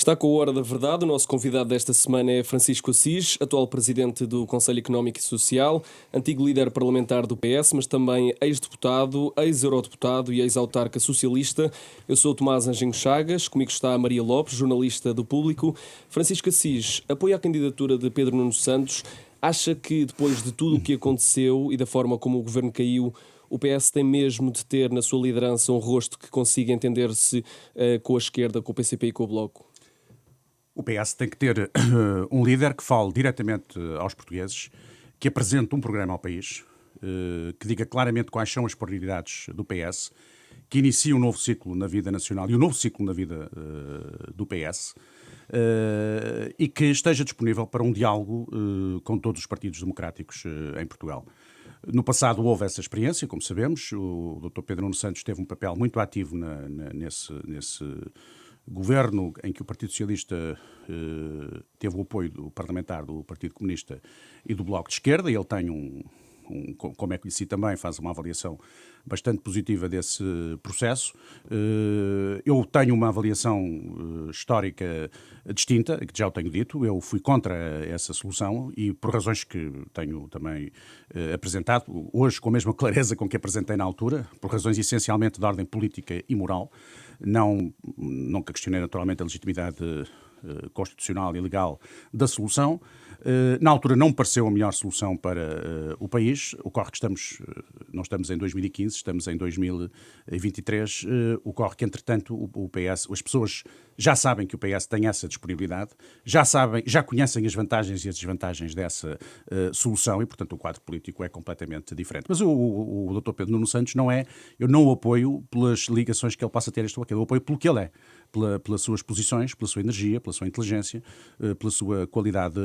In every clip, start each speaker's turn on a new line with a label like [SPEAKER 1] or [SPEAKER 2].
[SPEAKER 1] Está com a Hora da Verdade. O nosso convidado desta semana é Francisco Assis, atual presidente do Conselho Económico e Social, antigo líder parlamentar do PS, mas também ex-deputado, ex-eurodeputado e ex-autarca socialista. Eu sou o Tomás Anjinho Chagas, comigo está a Maria Lopes, jornalista do Público. Francisco Assis apoia a candidatura de Pedro Nuno Santos. Acha que, depois de tudo o que aconteceu e da forma como o governo caiu, o PS tem mesmo de ter na sua liderança um rosto que consiga entender-se com a esquerda, com o PCP e com o Bloco?
[SPEAKER 2] O PS tem que ter um líder que fale diretamente aos portugueses, que apresente um programa ao país, que diga claramente quais são as prioridades do PS, que inicie um novo ciclo na vida nacional e um novo ciclo na vida do PS, e que esteja disponível para um diálogo com todos os partidos democráticos em Portugal. No passado houve essa experiência, como sabemos. O Dr. Pedro Nuno Santos teve um papel muito ativo nesse governo em que o Partido Socialista teve o apoio do parlamentar do Partido Comunista e do Bloco de Esquerda. Ele tem como é conhecido também, faz uma avaliação bastante positiva desse processo. Eu tenho uma avaliação histórica distinta, que já o tenho dito. Eu fui contra essa solução e por razões que tenho também apresentado, hoje com a mesma clareza com que apresentei na altura, por razões essencialmente de ordem política e moral. Nunca questionei naturalmente a legitimidade constitucional e legal da solução. Na altura não me pareceu a melhor solução para o país. Ocorre que não estamos em 2015, estamos em 2023. Ocorre que, entretanto, o PS, as pessoas já sabem que o PS tem essa disponibilidade, já conhecem as vantagens e as desvantagens dessa solução e, portanto, o quadro político é completamente diferente. Mas o Dr. Pedro Nuno Santos eu não o apoio pelas ligações que ele possa ter a este ou aquele, eu apoio pelo que ele é. Pelas suas posições, pela sua energia, pela sua inteligência, pela sua qualidade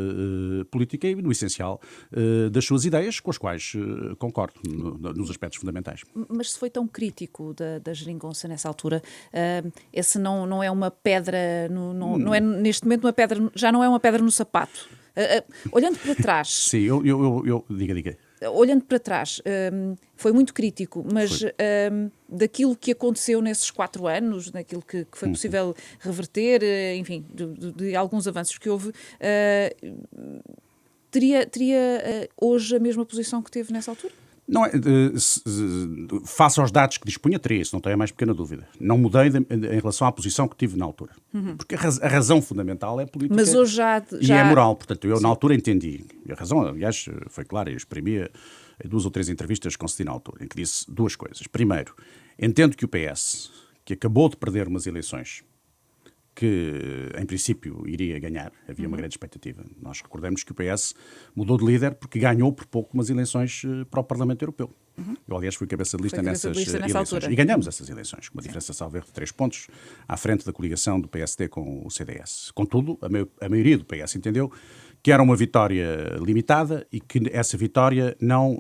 [SPEAKER 2] política e, no essencial, das suas ideias, com as quais concordo nos aspectos fundamentais.
[SPEAKER 3] Mas se foi tão crítico da geringonça nessa altura, esse não é uma pedra, não é neste momento uma pedra, já não é uma pedra no sapato. Olhando para trás...
[SPEAKER 2] Sim, diga.
[SPEAKER 3] Olhando para trás, foi muito crítico, mas daquilo que aconteceu nesses 4 anos, daquilo que foi possível reverter, enfim, de alguns avanços que houve, teria hoje a mesma posição que teve nessa altura?
[SPEAKER 2] Não é, face aos dados que dispunha, teria isso, não tenho a mais pequena dúvida. Não mudei em relação à posição que tive na altura. Porque a razão fundamental é política.
[SPEAKER 3] Mas hoje
[SPEAKER 2] e é moral. Portanto, eu na altura entendi. E a razão, aliás, foi clara, eu exprimia em 2 ou 3 entrevistas que concedi na altura, em que disse 2 coisas. Primeiro, entendo que o PS, que acabou de perder umas eleições, que em princípio iria ganhar, havia uma grande expectativa. Nós recordamos que o PS mudou de líder porque ganhou por pouco umas eleições para o Parlamento Europeu. Eu, aliás, fui cabeça de lista nessas eleições.
[SPEAKER 3] Altura.
[SPEAKER 2] E ganhamos essas eleições, com uma diferença, salvo erro, de 3 pontos, à frente da coligação do PSD com o CDS. Contudo, a maioria do PS entendeu que era uma vitória limitada e que essa vitória não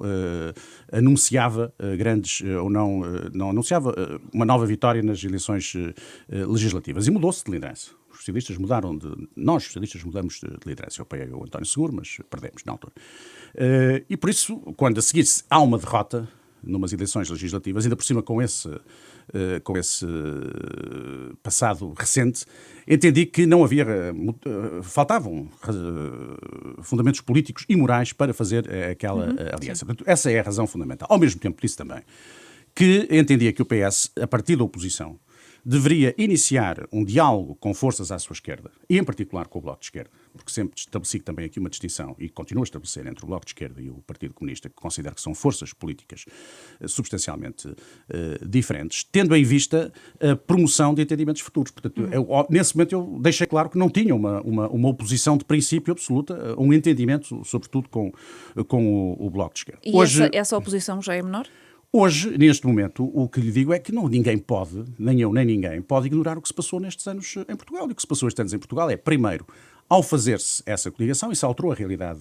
[SPEAKER 2] anunciava não anunciava uma nova vitória nas eleições legislativas. E mudou-se de liderança. Nós, socialistas, mudamos de liderança. Eu apoiei o António Seguro, mas perdemos na altura. E por isso, quando a seguir há uma derrota numas eleições legislativas, ainda por cima com esse passado recente, entendi que não havia, faltavam fundamentos políticos e morais para fazer aquela aliança. Portanto, essa é a razão fundamental. Ao mesmo tempo, disse também que entendia que o PS, a partir da oposição, deveria iniciar um diálogo com forças à sua esquerda, e em particular com o Bloco de Esquerda, porque sempre estabeleci também aqui uma distinção, e continuo a estabelecer, entre o Bloco de Esquerda e o Partido Comunista, que considero que são forças políticas substancialmente diferentes, tendo em vista a promoção de entendimentos futuros. Portanto, nesse momento eu deixei claro que não tinha uma oposição de princípio absoluta, um entendimento, sobretudo, com o Bloco de Esquerda.
[SPEAKER 3] E hoje, essa oposição já é menor?
[SPEAKER 2] Hoje, neste momento, o que lhe digo é que ninguém pode, nem eu nem ninguém, pode ignorar o que se passou nestes anos em Portugal. E o que se passou estes anos em Portugal é, primeiro, ao fazer-se essa coligação, isso alterou a realidade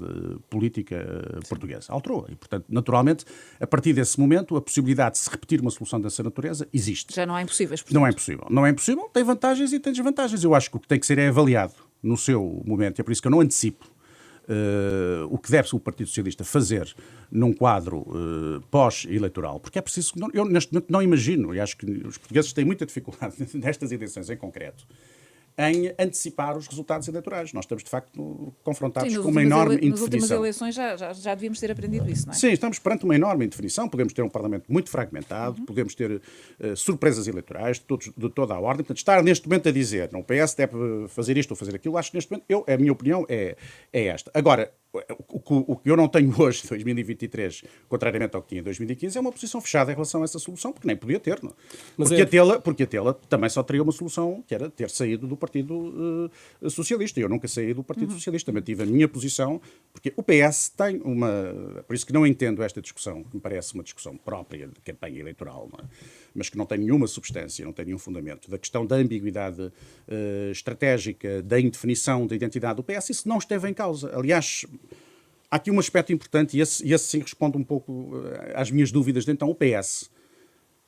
[SPEAKER 2] política portuguesa. Alterou. E, portanto, naturalmente, a partir desse momento, a possibilidade de se repetir uma solução dessa natureza existe.
[SPEAKER 3] Já não há impossíveis, portanto.
[SPEAKER 2] Não é impossível. Não é impossível, tem vantagens e tem desvantagens. Eu acho que o que tem que ser é avaliado no seu momento. É por isso que eu não antecipo o que deve o Partido Socialista fazer num quadro pós-eleitoral, porque é preciso, eu neste momento não imagino, e acho que os portugueses têm muita dificuldade nestas eleições em concreto, em antecipar os resultados eleitorais. Nós estamos, de facto, confrontados
[SPEAKER 3] Sim,
[SPEAKER 2] com uma enorme
[SPEAKER 3] nas últimas
[SPEAKER 2] indefinição.
[SPEAKER 3] eleições já devíamos ter aprendido isso, não é?
[SPEAKER 2] Sim, estamos perante uma enorme indefinição. Podemos ter um Parlamento muito fragmentado, podemos ter surpresas eleitorais de toda a ordem. Portanto, estar neste momento a dizer não, o PS deve fazer isto ou fazer aquilo, acho que neste momento, a minha opinião é esta. Agora, o que eu não tenho hoje, em 2023, contrariamente ao que tinha em 2015, é uma posição fechada em relação a essa solução, porque nem podia ter. Não? Porque a tê-la também só teria uma solução, que era ter saído do Partido Socialista. Eu nunca saí do Partido Socialista, mantive a minha posição, porque o PS tem uma... Por isso que não entendo esta discussão, que me parece uma discussão própria de campanha eleitoral, não é? Mas que não tem nenhuma substância, não tem nenhum fundamento, da questão da ambiguidade estratégica, da indefinição da identidade do PS, isso não esteve em causa. Aliás, há aqui um aspecto importante, e esse sim responde um pouco às minhas dúvidas. Então, o PS,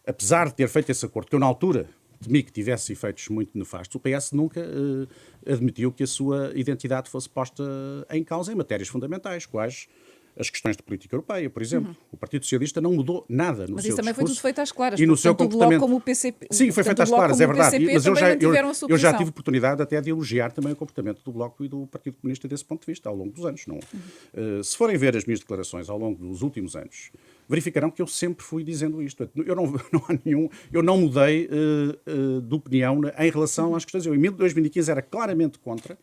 [SPEAKER 2] apesar de ter feito esse acordo, que eu na altura temi que tivesse efeitos muito nefastos, o PS nunca admitiu que a sua identidade fosse posta em causa em matérias fundamentais, quais as questões de política europeia, por exemplo. O Partido Socialista não mudou nada no seu discurso.
[SPEAKER 3] Mas isso também foi tudo feito às claras.
[SPEAKER 2] E no seu comportamento.
[SPEAKER 3] O Bloco como o PCP,
[SPEAKER 2] sim, foi feito às claras, é verdade.
[SPEAKER 3] PCP
[SPEAKER 2] Mas eu já tive oportunidade até de elogiar também o comportamento do Bloco e do Partido Comunista desse ponto de vista, ao longo dos anos. Não? Se forem ver as minhas declarações ao longo dos últimos anos, verificarão que eu sempre fui dizendo isto. Eu não mudei de opinião em relação às questões. Eu, em 2015, era claramente contra.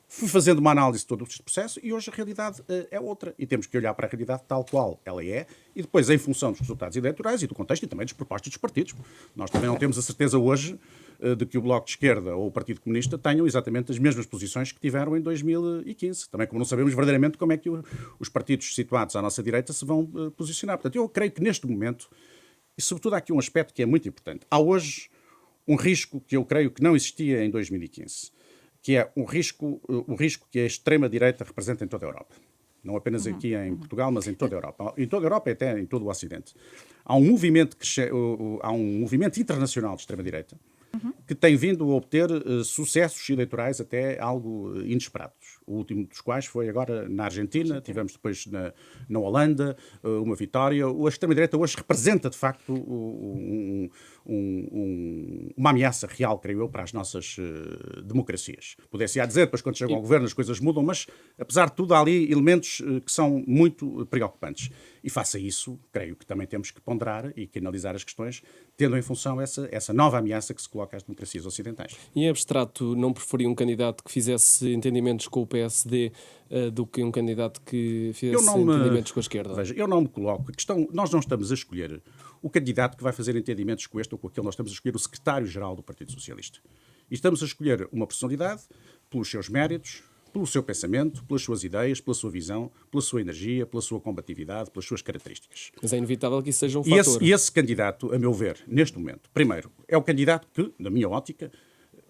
[SPEAKER 2] Fui fazendo uma análise de todo este processo e hoje a realidade é outra. E temos que olhar para a realidade tal qual ela é e depois, em função dos resultados eleitorais e do contexto e também das propostas dos partidos. Nós também não temos a certeza hoje de que o Bloco de Esquerda ou o Partido Comunista tenham exatamente as mesmas posições que tiveram em 2015. Também como não sabemos verdadeiramente como é que os partidos situados à nossa direita se vão posicionar. Portanto, eu creio que neste momento, e sobretudo há aqui um aspecto que é muito importante, há hoje um risco que eu creio que não existia em 2015. Que é o risco que a extrema-direita representa em toda a Europa. Não apenas aqui em Portugal, mas em toda a Europa. Em toda a Europa e até em todo o Ocidente. Há um movimento internacional de extrema-direita que tem vindo a obter sucessos eleitorais até algo inesperados. O último dos quais foi agora na Argentina, tivemos depois na Holanda uma vitória. A extrema-direita hoje representa, de facto, uma ameaça real, creio eu, para as nossas democracias. Pudesse-se dizer, depois quando chegam ao governo as coisas mudam, mas, apesar de tudo, há ali elementos que são muito preocupantes. E face a isso, creio que também temos que ponderar e que analisar as questões, tendo em função essa nova ameaça que se coloca às democracias ocidentais.
[SPEAKER 1] E em abstrato, não preferia um candidato que fizesse entendimentos com o PSD do que um candidato que fizesse entendimentos com a esquerda?
[SPEAKER 2] Veja, eu não me coloco. Nós não estamos a escolher o candidato que vai fazer entendimentos com este ou com aquele. Nós estamos a escolher o secretário-geral do Partido Socialista. E estamos a escolher uma personalidade pelos seus méritos, pelo seu pensamento, pelas suas ideias, pela sua visão, pela sua energia, pela sua combatividade, pelas suas características.
[SPEAKER 1] Mas é inevitável que isso seja um fator.
[SPEAKER 2] E esse candidato, a meu ver, neste momento, primeiro, é o candidato que, na minha ótica,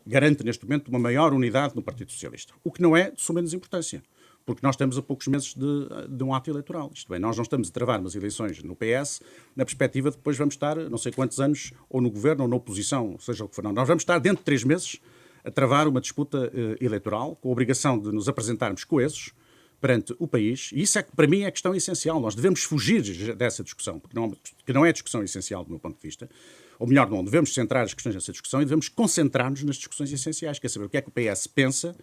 [SPEAKER 2] garante neste momento uma maior unidade no Partido Socialista. O que não é de suma menos importância. Porque nós estamos a poucos meses de um ato eleitoral. Isto bem, nós não estamos a travar umas eleições no PS na perspectiva de depois vamos estar não sei quantos anos ou no governo ou na oposição, seja o que for. Não, nós vamos estar dentro de 3 meses a travar uma disputa eleitoral com a obrigação de nos apresentarmos coesos perante o país. E isso é que, para mim, é a questão essencial. Nós devemos fugir dessa discussão, porque não é a discussão essencial do meu ponto de vista. Ou melhor, não devemos centrar as questões nessa discussão e devemos concentrar-nos nas discussões essenciais, que é saber o que é que o PS pensa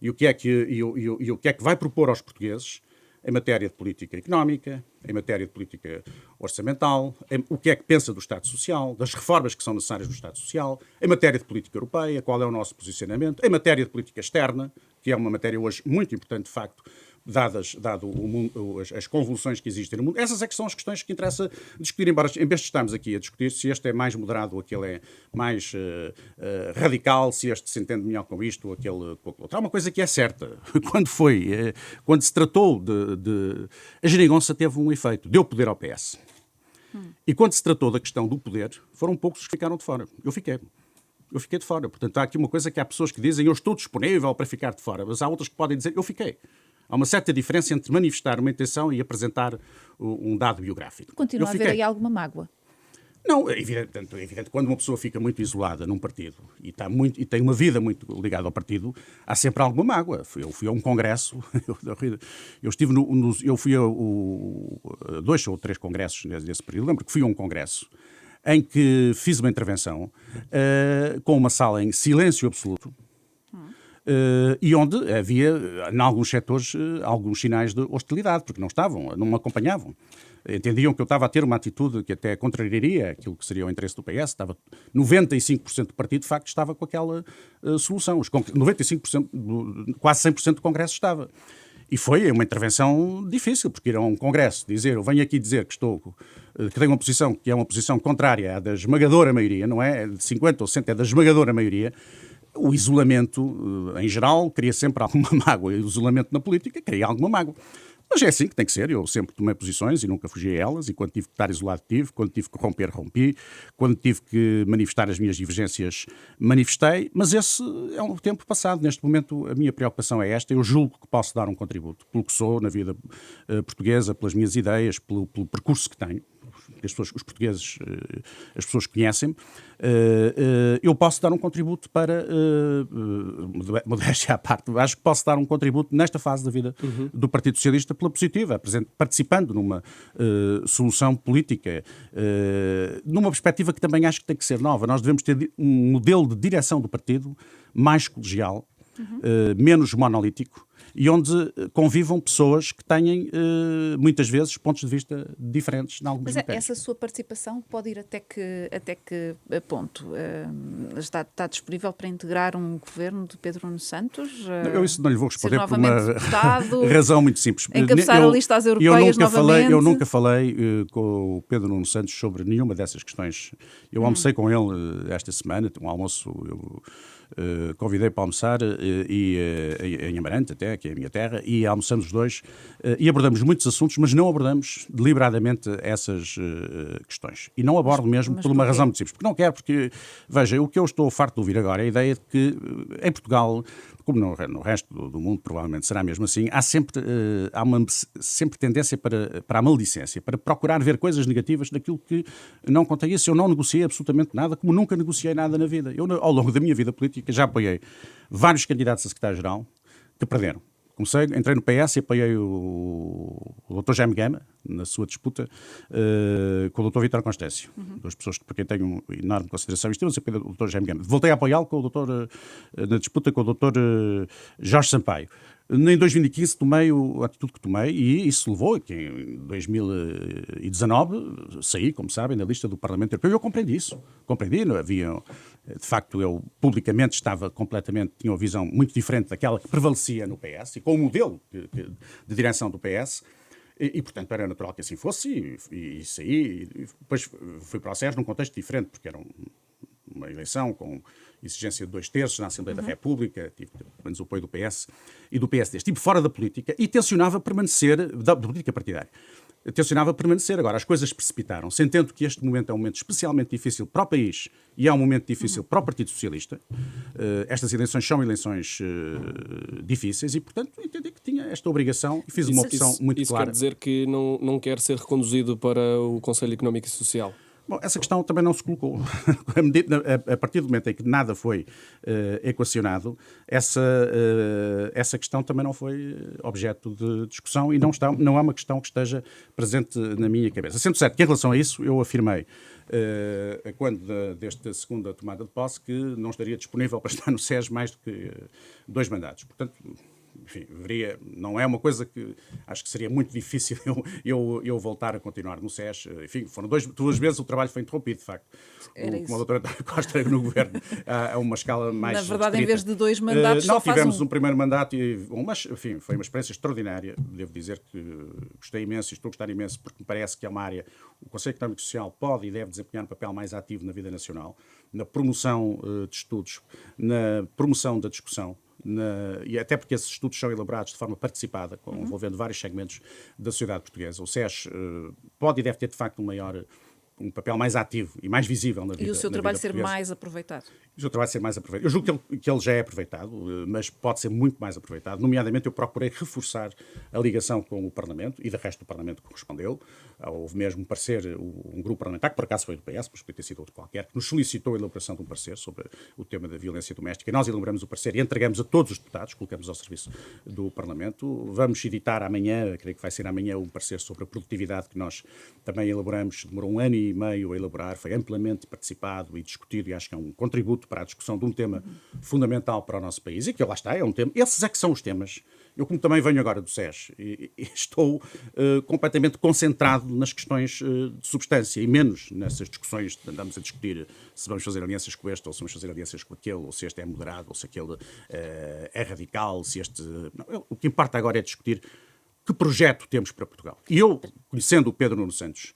[SPEAKER 2] e o que é que vai propor aos portugueses em matéria de política económica, em matéria de política orçamental, o que é que pensa do Estado Social, das reformas que são necessárias do Estado Social, em matéria de política europeia, qual é o nosso posicionamento, em matéria de política externa, que é uma matéria hoje muito importante, de facto, dado o mundo, as convulsões que existem no mundo. Essas é que são as questões que interessa discutir, embora em vez de estarmos aqui a discutir se este é mais moderado ou aquele é mais radical, se este se entende melhor com isto ou aquele com aquele outro. Há uma coisa que é certa. Quando se tratou a geringonça teve um efeito, deu poder ao PS. E quando se tratou da questão do poder, foram poucos que ficaram de fora. Eu fiquei de fora. Portanto, há aqui uma coisa que há pessoas que dizem eu estou disponível para ficar de fora, mas há outras que podem dizer eu fiquei. Há uma certa diferença entre manifestar uma intenção e apresentar um dado biográfico.
[SPEAKER 3] Continua a haver aí alguma mágoa?
[SPEAKER 2] Não, é evidente. Quando uma pessoa fica muito isolada num partido e tem uma vida muito ligada ao partido, há sempre alguma mágoa. Eu fui a um congresso, eu fui a 2 ou 3 congressos nesse período. Lembro que fui a um congresso em que fiz uma intervenção com uma sala em silêncio absoluto, e onde havia, em alguns setores, alguns sinais de hostilidade, porque não me acompanhavam. Entendiam que eu estava a ter uma atitude que até contrariaria aquilo que seria o interesse do PS. 95% do partido, de facto, estava com aquela solução. 95%, quase 100% do Congresso estava. E foi uma intervenção difícil, porque ir a um Congresso dizer, eu venho aqui dizer que tenho uma posição que é uma posição contrária à da esmagadora maioria, não é de 50 ou 100, é da esmagadora maioria. O isolamento, em geral, cria sempre alguma mágoa. E o isolamento na política cria alguma mágoa. Mas é assim que tem que ser. Eu sempre tomei posições e nunca fugi a elas. E quando tive que estar isolado, tive. Quando tive que romper, rompi. Quando tive que manifestar as minhas divergências, manifestei. Mas esse é um tempo passado. Neste momento, a minha preocupação é esta. Eu julgo que posso dar um contributo pelo que sou na vida portuguesa, pelas minhas ideias, pelo percurso que tenho. Os portugueses, as pessoas conhecem-me, eu posso dar um contributo para, modéstia à parte, acho que posso dar um contributo nesta fase da vida do Partido Socialista pela positiva, participando numa solução política, numa perspectiva que também acho que tem que ser nova. Nós devemos ter um modelo de direção do partido mais colegial, menos monolítico, e onde convivam pessoas que têm, muitas vezes, pontos de vista diferentes em algumas matérias.
[SPEAKER 3] Essa sua participação pode ir até que ponto? Está disponível para integrar um governo de Pedro Nuno Santos?
[SPEAKER 2] Eu isso não lhe vou responder por uma razão muito simples.
[SPEAKER 3] Encabeçar a lista às europeias novamente?
[SPEAKER 2] Eu nunca falei com o Pedro Nuno Santos sobre nenhuma dessas questões. Eu almocei com ele esta semana, um almoço... convidei para almoçar em Amarante, até, que é a minha terra, e almoçamos os dois e abordamos muitos assuntos, mas não abordamos deliberadamente essas questões. E não abordo mesmo por uma razão muito simples. Porque não quero, porque, veja, o que eu estou farto de ouvir agora é a ideia de que em Portugal, como no resto do mundo, provavelmente será mesmo assim, há sempre tendência para a maledicência, para procurar ver coisas negativas daquilo que não contém isso. Eu não negociei absolutamente nada, como nunca negociei nada na vida. Eu, ao longo da minha vida política, já apoiei vários candidatos a secretário-geral que perderam. Entrei no PS e apoiei o Dr. Jaime Gama na sua disputa com o Dr. Vítor Constâncio. Duas pessoas por quem tenho enorme consideração. Isto eu apoiei o Dr. Jaime Gama. Voltei a apoiá-lo na disputa com o Dr. Jorge Sampaio. Em 2015 tomei a atitude que tomei e isso levou a que em 2019 saí, como sabem, na lista do Parlamento Europeu. Eu compreendi isso. Não havia... De facto, eu publicamente tinha uma visão muito diferente daquela que prevalecia no PS e com o modelo de direção do PS. E, portanto, era natural que assim fosse e saí. E depois fui para o SES num contexto diferente, porque era uma eleição com exigência de 2/3 na Assembleia da República, tive pelo menos o apoio do PS e do PSD. Estive fora da política e tencionava permanecer, da política partidária. Tencionava permanecer. Agora, as coisas precipitaram-se. Entendo que este momento é um momento especialmente difícil para o país e é um momento difícil para o Partido Socialista. Estas eleições são eleições difíceis e, portanto, entendi que tinha esta obrigação e fiz uma opção muito
[SPEAKER 1] isso
[SPEAKER 2] clara.
[SPEAKER 1] Isso quer dizer que não quer ser reconduzido para o Conselho Económico e Social?
[SPEAKER 2] Bom, essa questão também não se colocou. A partir do momento em que nada foi equacionado, essa questão também não foi objeto de discussão e não é uma questão que esteja presente na minha cabeça. Sendo certo que, em relação a isso, eu afirmei, quando desta segunda tomada de posse, que não estaria disponível para estar no SES mais do que 2 mandatos. Portanto, enfim, não é uma coisa que acho que seria muito difícil eu voltar a continuar no SES. Enfim, foram 2 vezes o trabalho foi interrompido, de facto. Como a doutora Costa no governo, a uma escala mais
[SPEAKER 3] Na verdade,
[SPEAKER 2] restrita.
[SPEAKER 3] em vez de 2 mandatos,
[SPEAKER 2] não,
[SPEAKER 3] só faz
[SPEAKER 2] tivemos um primeiro mandato, mas enfim, foi uma experiência extraordinária. Devo dizer que gostei imenso e estou a gostar imenso, porque me parece que é uma área, o Conselho Económico e Social pode e deve desempenhar um papel mais ativo na vida nacional, na promoção de estudos, na promoção da discussão. E até porque esses estudos são elaborados de forma participada, envolvendo vários segmentos da sociedade portuguesa. O SES pode e deve ter, de facto, um papel mais ativo e mais visível na vida.
[SPEAKER 3] E o seu trabalho ser mais aproveitado? O seu
[SPEAKER 2] trabalho ser mais aproveitado. Eu julgo que ele já é aproveitado, mas pode ser muito mais aproveitado. Nomeadamente, eu procurei reforçar a ligação com o Parlamento e, de resto, o Parlamento correspondeu. Houve mesmo um parecer, um grupo parlamentar, que por acaso foi do PS, mas podia ter sido outro qualquer, que nos solicitou a elaboração de um parecer sobre o tema da violência doméstica. Nós elaboramos o parecer e entregamos a todos os deputados, colocamos ao serviço do Parlamento. Vamos editar amanhã, creio que vai ser amanhã, um parecer sobre a produtividade que nós também elaboramos. Demorou 1 ano e e meio a elaborar, foi amplamente participado e discutido, e acho que é um contributo para a discussão de um tema fundamental para o nosso país, e que lá está, é um tema. Esses é que são os temas. Eu, como também venho agora do SES, estou completamente concentrado nas questões de substância e menos nessas discussões de andamos a discutir se vamos fazer alianças com este ou se vamos fazer alianças com aquele, ou se este é moderado, ou se aquele é radical, se este... Não, o que importa agora é discutir que projeto temos para Portugal. E eu, conhecendo o Pedro Nuno Santos,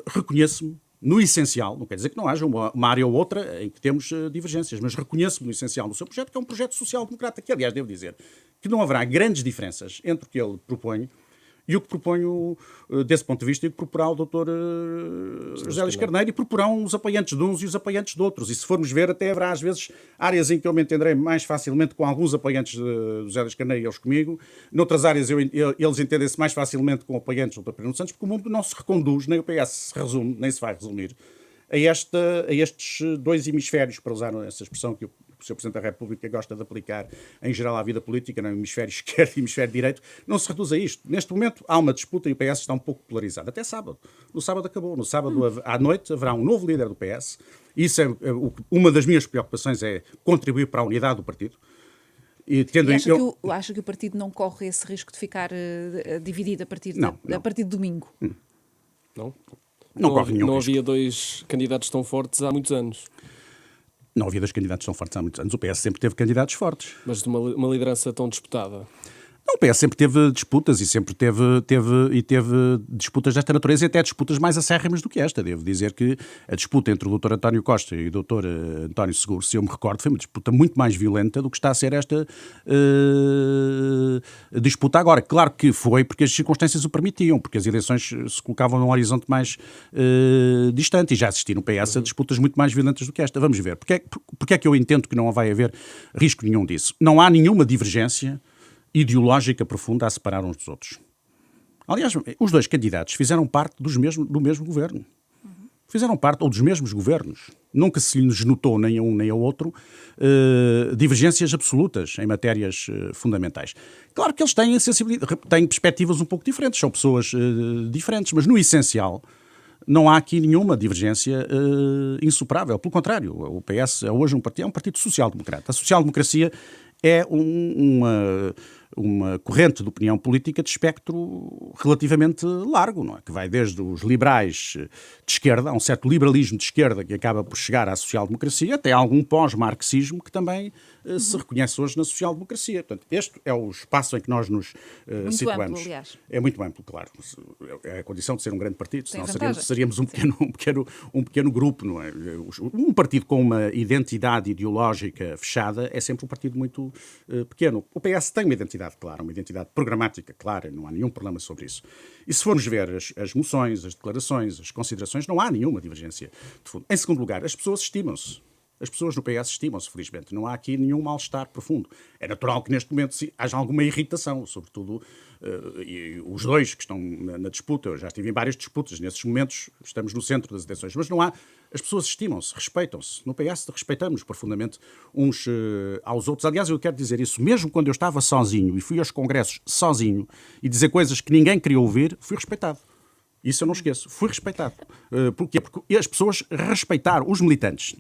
[SPEAKER 2] reconheço-me no essencial, não quer dizer que não haja uma área ou outra em que temos divergências, mas reconheço-me no essencial do seu projeto, que é um projeto social-democrata, que aliás devo dizer que não haverá grandes diferenças entre o que ele propõe e o que proponho desse ponto de vista e o que proporá o Dr. José Luís Carneiro, e proporão os apoiantes de uns e os apoiantes de outros. E se formos ver, até haverá às vezes áreas em que eu me entenderei mais facilmente com alguns apoiantes de José Luís Carneiro e eles comigo. Noutras áreas eles entendem-se mais facilmente com apoiantes do Dr. Pedro Nuno Santos, porque o mundo não se reconduz, nem o PS se resume, nem se vai resumir a estes dois hemisférios, para usar essa expressão que o Sr. Presidente da República gosta de aplicar em geral à vida política, no hemisfério esquerdo e hemisfério direito, não se reduz a isto. Neste momento há uma disputa e o PS está um pouco polarizado. Até sábado. No sábado acabou. No sábado à noite haverá um novo líder do PS. Isso uma das minhas preocupações é contribuir para a unidade do partido.
[SPEAKER 3] E acha que o partido não corre esse risco de ficar dividido a partir de domingo?
[SPEAKER 2] Não corre nenhum risco.
[SPEAKER 1] Não havia dois candidatos tão fortes há muitos anos.
[SPEAKER 2] Não havia dois candidatos tão fortes há muitos anos. O PS sempre teve candidatos fortes.
[SPEAKER 1] Mas de uma liderança tão disputada?
[SPEAKER 2] Não, o PS sempre teve disputas e sempre teve disputas desta natureza, e até disputas mais acérrimas do que esta. Devo dizer que a disputa entre o Dr. António Costa e o Dr. António Seguro, se eu me recordo, foi uma disputa muito mais violenta do que está a ser esta disputa agora. Claro que foi porque as circunstâncias o permitiam, porque as eleições se colocavam num horizonte mais distante, e já assisti no PS a disputas muito mais violentas do que esta. Vamos ver. Porque é que eu entendo que não vai haver risco nenhum disso? Não há nenhuma divergência ideológica profunda a separar uns dos outros. Aliás, os dois candidatos fizeram parte do mesmo governo. Fizeram parte, ou dos mesmos governos. Nunca se lhes notou, nem a um nem ao outro, divergências absolutas em matérias fundamentais. Claro que eles têm têm perspectivas um pouco diferentes, são pessoas diferentes, mas no essencial não há aqui nenhuma divergência insuperável. Pelo contrário, o PS é hoje um partido social-democrata. A social-democracia é uma corrente de opinião política de espectro relativamente largo, não é? Que vai desde os liberais de esquerda, há um certo liberalismo de esquerda que acaba por chegar à social-democracia, até algum pós-marxismo que também se reconhece hoje na social-democracia. Portanto, este é o espaço em que nós nos situamos.
[SPEAKER 3] Muito amplo, aliás.
[SPEAKER 2] É muito amplo, claro. É a condição de ser um grande partido, senão seríamos um pequeno grupo, não é? Um partido com uma identidade ideológica fechada é sempre um partido muito pequeno. O PS tem uma identidade clara, uma identidade programática clara, não há nenhum problema sobre isso. E se formos ver as moções, as declarações, as considerações, não há nenhuma divergência de fundo. Em segundo lugar, as pessoas estimam-se. As pessoas no PS estimam-se, felizmente. Não há aqui nenhum mal-estar profundo. É natural que neste momento haja alguma irritação, sobretudo e os dois que estão na disputa. Eu já estive em várias disputas. Nesses momentos estamos no centro das atenções. Mas não há... As pessoas estimam-se, respeitam-se. No PS respeitamos profundamente uns aos outros. Aliás, eu quero dizer isso. Mesmo quando eu estava sozinho e fui aos congressos sozinho e dizer coisas que ninguém queria ouvir, fui respeitado. Isso eu não esqueço. Fui respeitado. Porquê? Porque as pessoas respeitaram os militantes.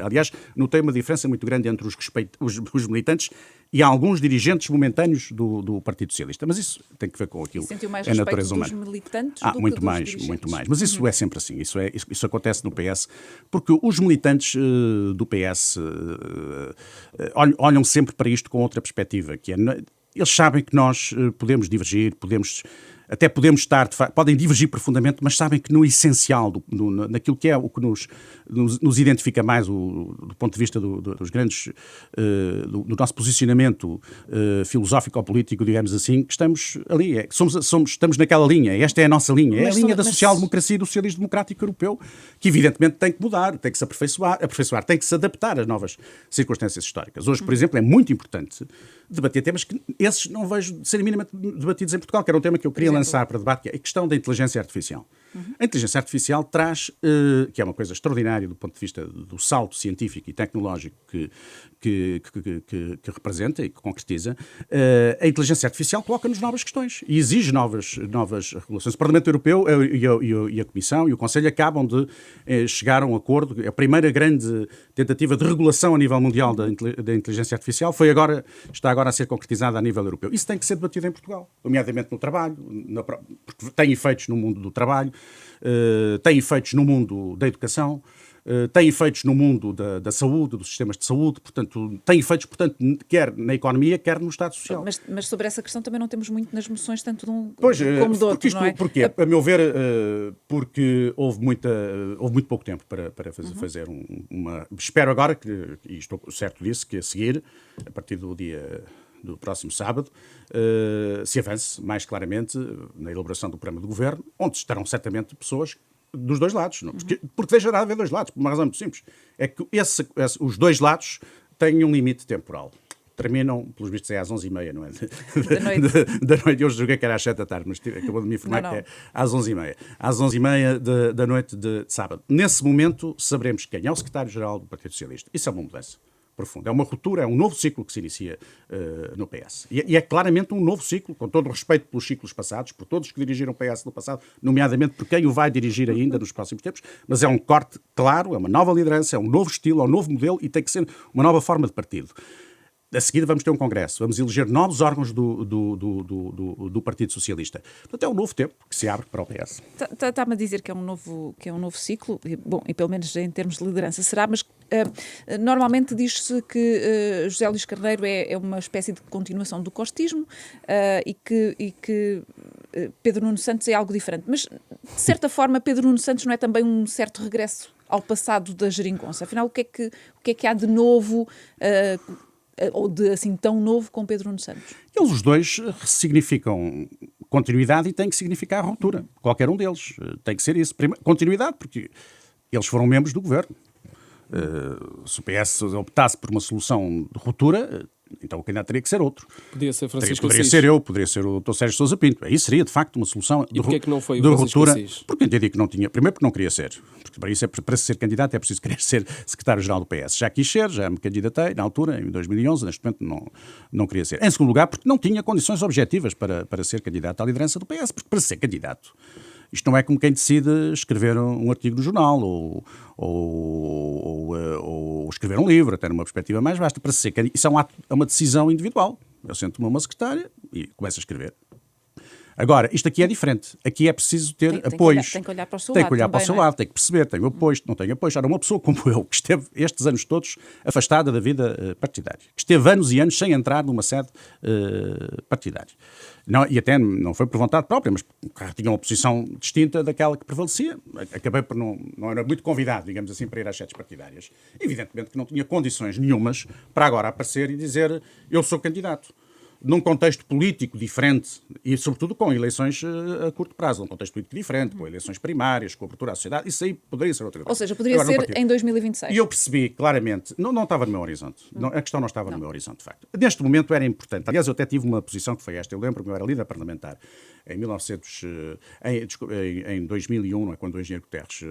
[SPEAKER 2] Aliás, notei uma diferença muito grande entre os militantes e alguns dirigentes momentâneos do Partido Socialista. Mas isso tem que ver com aquilo.
[SPEAKER 3] Sentiu mais
[SPEAKER 2] é a natureza humana.
[SPEAKER 3] Dos militantes do
[SPEAKER 2] muito
[SPEAKER 3] que
[SPEAKER 2] mais,
[SPEAKER 3] dos dirigentes.
[SPEAKER 2] muito mais. Mas isso é sempre assim. Isso acontece no PS. Porque os militantes do PS olham sempre para isto com outra perspectiva, que é... Eles sabem que nós podemos divergir, até podemos estar, podem divergir profundamente, mas sabem que no essencial, naquilo que é o que nos identifica mais do ponto de vista dos grandes, do nosso posicionamento filosófico ou político, digamos assim, que estamos ali, estamos naquela linha, esta é a nossa linha, é a linha da social-democracia e do socialismo democrático europeu, que evidentemente tem que mudar, tem que se aperfeiçoar, tem que se adaptar às novas circunstâncias históricas. Hoje, por exemplo, é muito importante debater temas que esses não vejo serem minimamente debatidos em Portugal, que era um tema que eu queria lançar lançar para debate, que é a questão da inteligência artificial. A inteligência artificial traz, que é uma coisa extraordinária do ponto de vista do salto científico e tecnológico que representa e que concretiza, a inteligência artificial coloca-nos novas questões e exige novas regulações. O Parlamento Europeu e a Comissão e o Conselho acabam de chegar a um acordo. A primeira grande tentativa de regulação a nível mundial da inteligência artificial está agora a ser concretizada a nível europeu. Isso tem que ser debatido em Portugal, nomeadamente no trabalho, porque tem efeitos no mundo do trabalho, tem efeitos no mundo da educação, tem efeitos no mundo da saúde, dos sistemas de saúde, portanto, tem efeitos, quer na economia, quer no Estado Social.
[SPEAKER 3] Mas sobre essa questão também não temos muito nas moções, tanto de um como do outro, não é?
[SPEAKER 2] Porque, a meu ver, porque houve muito pouco tempo para fazer uma... Espero agora, e estou certo disso, que a seguir, a partir do próximo sábado, se avance mais claramente na elaboração do programa de governo, onde estarão certamente pessoas dos dois lados. Não? Porque deixará de haver dois lados, por uma razão muito simples. É que os dois lados têm um limite temporal. Terminam, pelos vistos, às 11h30, não é? Da noite. Eu joguei que era às 7 da tarde, mas acabou de me informar que é às 11h30. Às 11h30 da noite de sábado. Nesse momento, saberemos quem é o secretário-geral do Partido Socialista. Isso é uma mudança profunda. É uma ruptura, é um novo ciclo que se inicia no PS. E é claramente um novo ciclo, com todo o respeito pelos ciclos passados, por todos que dirigiram o PS no passado, nomeadamente por quem o vai dirigir ainda nos próximos tempos, mas é um corte claro, é uma nova liderança, é um novo estilo, é um novo modelo e tem que ser uma nova forma de partido. A seguir vamos ter um congresso, vamos eleger novos órgãos do Partido Socialista. Portanto, é um novo tempo que se abre para o PS.
[SPEAKER 3] Está-me a dizer que é um novo ciclo, bom, e pelo menos em termos de liderança será, mas normalmente diz-se que José Luís Carneiro é uma espécie de continuação do costismo e que Pedro Nuno Santos é algo diferente. Mas, de certa forma, Pedro Nuno Santos não é também um certo regresso ao passado da geringonça? Afinal, o que é que há de novo... ou de assim tão novo com Pedro Nuno Santos?
[SPEAKER 2] Eles os dois significam continuidade e têm que significar ruptura. Qualquer um deles tem que ser isso. Continuidade, porque eles foram membros do governo. Se o PS optasse por uma solução de ruptura, então o candidato teria que ser outro.
[SPEAKER 1] Podia ser Francisco
[SPEAKER 2] Poderia
[SPEAKER 1] Assis.
[SPEAKER 2] ser eu, poderia ser o Dr. Sérgio Sousa Pinto. Aí seria, de facto, uma solução
[SPEAKER 1] de ruptura. E porquê que não foi o
[SPEAKER 2] Francisco
[SPEAKER 1] ruptura? Assis?
[SPEAKER 2] Porque entendi que não tinha. Primeiro porque não queria ser. Porque para ser candidato é preciso querer ser secretário-geral do PS. Já quis ser, já me candidatei na altura, em 2011, neste momento não queria ser. Em segundo lugar, porque não tinha condições objetivas para ser candidato à liderança do PS. Porque para ser candidato, isto não é como quem decide escrever um artigo no jornal ou escrever um livro, até numa perspectiva mais vasta. Para ser candidato, isso é uma decisão individual. Eu sento-me uma secretária e começo a escrever. Agora, isto aqui é diferente. Aqui é preciso ter apoios.
[SPEAKER 3] Tem que olhar para o seu
[SPEAKER 2] lado. Tem
[SPEAKER 3] lado.
[SPEAKER 2] que olhar para o seu lado,
[SPEAKER 3] É?
[SPEAKER 2] tem que perceber, tenho apoio, não tenho apoio. Ora, uma pessoa como eu, que esteve estes anos todos afastada da vida partidária, que esteve anos e anos sem entrar numa sede partidária. Não, e até não foi por vontade própria, mas tinha uma posição distinta daquela que prevalecia. Acabei por não era muito convidado, digamos assim, para ir às sedes partidárias. Evidentemente que não tinha condições nenhumas para agora aparecer e dizer eu sou candidato. Num contexto político diferente e, sobretudo, com eleições a curto prazo, num contexto político diferente, com eleições primárias, com a abertura à sociedade, isso aí poderia ser outra coisa.
[SPEAKER 3] Ou seja, poderia ser em 2026.
[SPEAKER 2] E eu percebi claramente, não estava no meu horizonte, a questão não estava no meu horizonte, de facto. Neste momento era importante. Aliás, eu até tive uma posição que foi esta. Eu lembro que eu era líder parlamentar em 2001, não é, quando o engenheiro Guterres